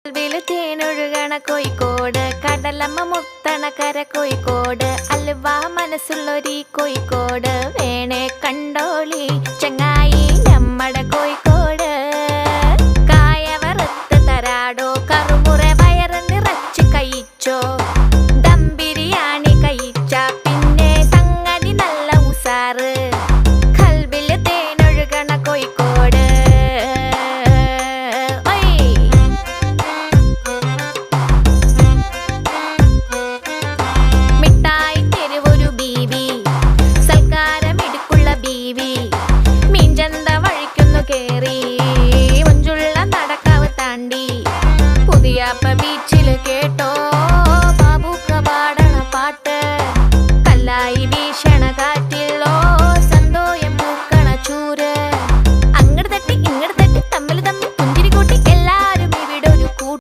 തേനൊഴുകണ കോഴിക്കോട്, കടലമ്മ മുത്തണ കര കോഴിക്കോട്, അലുവ മനസ്സുള്ളൊരീ കോഴിക്കോട്, വേണേ കണ്ടോളി ചങ്ങായി നമ്മടെ കോഴിക്കോട്. കായ വറുത്ത് തരാടോ, കറുമുറ വയറ് നിറച്ച് കഴിച്ചോ, ദം ബിരിയാണി കഴിച്ച പിന്നെ സംഗതി നല്ല ഉസാറ്. കൽബില് തേനൊഴുകണ കോഴിക്കോട്. ബീച്ചില് കേട്ടോ